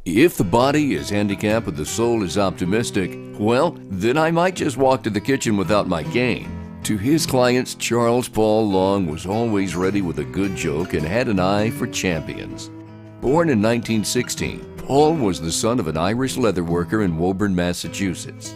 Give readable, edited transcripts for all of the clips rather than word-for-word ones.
If the body is handicapped but the soul is optimistic, well, then I might just walk to the kitchen without my cane. To his clients, Charles Paul Long was always ready with a good joke and had an eye for champions. Born in 1916, Paul was the son of an Irish leather worker in Woburn, Massachusetts.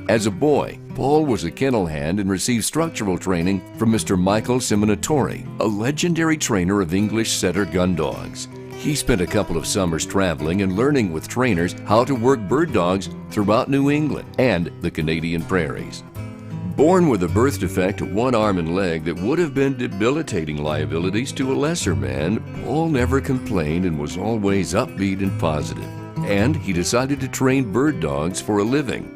As a boy, Paul was a kennel hand and received structural training from Mr. Michael Simonatore, a legendary trainer of English setter gun dogs. He spent a couple of summers traveling and learning with trainers how to work bird dogs throughout New England and the Canadian prairies. Born with a birth defect to one arm and leg that would have been debilitating liabilities to a lesser man, Paul never complained and was always upbeat and positive. And he decided to train bird dogs for a living.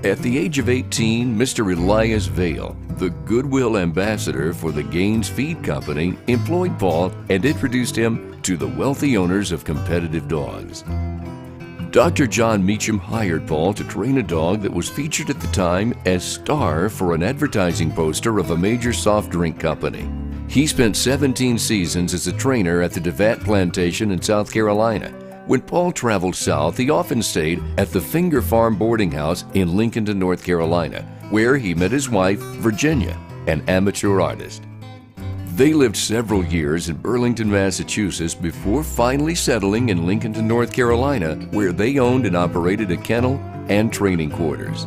At the age of 18, Mr. Elias Vale, the Goodwill ambassador for the Gaines Feed Company, employed Paul and introduced him to the wealthy owners of competitive dogs. Dr. John Meacham hired Paul to train a dog that was featured at the time as star for an advertising poster of a major soft drink company. He spent 17 seasons as a trainer at the DeVat Plantation in South Carolina. When Paul traveled south, he often stayed at the Finger Farm boarding house in Lincolnton, North Carolina, where he met his wife, Virginia, an amateur artist. They lived several years in Burlington, Massachusetts before finally settling in Lincolnton, North Carolina, where they owned and operated a kennel and training quarters.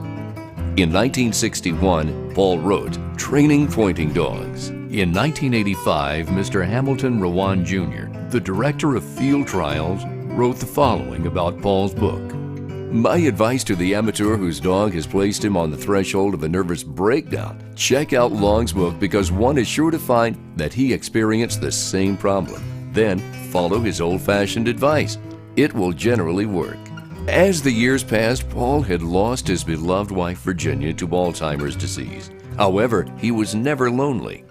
In 1961, Paul wrote Training Pointing Dogs. In 1985, Mr. Hamilton Rowan Jr., the director of field trials, wrote the following about Paul's book. My advice to the amateur whose dog has placed him on the threshold of a nervous breakdown: check out Long's book, because one is sure to find that he experienced the same problem. Then follow his old-fashioned advice. It will generally work. As the years passed, Paul had lost his beloved wife Virginia to Alzheimer's disease. However, he was never lonely.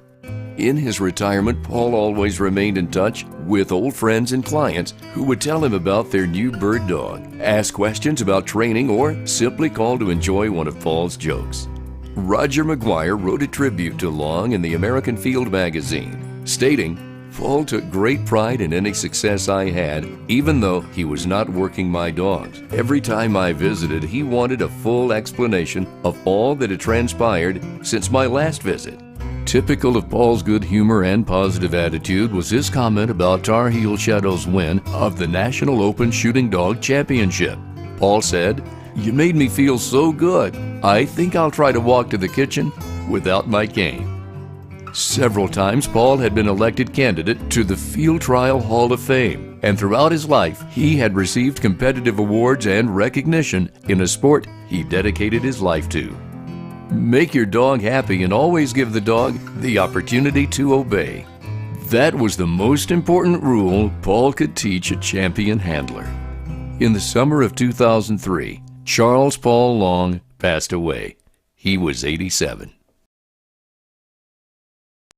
In his retirement, Paul always remained in touch with old friends and clients who would tell him about their new bird dog, ask questions about training, or simply call to enjoy one of Paul's jokes. Roger McGuire wrote a tribute to Long in the American Field magazine, stating, Paul took great pride in any success I had, even though he was not working my dogs. Every time I visited, he wanted a full explanation of all that had transpired since my last visit. Typical of Paul's good humor and positive attitude was his comment about Tar Heel Shadow's win of the National Open Shooting Dog Championship. Paul said, "You made me feel so good. I think I'll try to walk to the kitchen without my cane." Several times, Paul had been elected candidate to the Field Trial Hall of Fame, and throughout his life, he had received competitive awards and recognition in a sport he dedicated his life to. Make your dog happy and always give the dog the opportunity to obey. That was the most important rule Paul could teach a champion handler. In the summer of 2003, Charles Paul Long passed away. He was 87.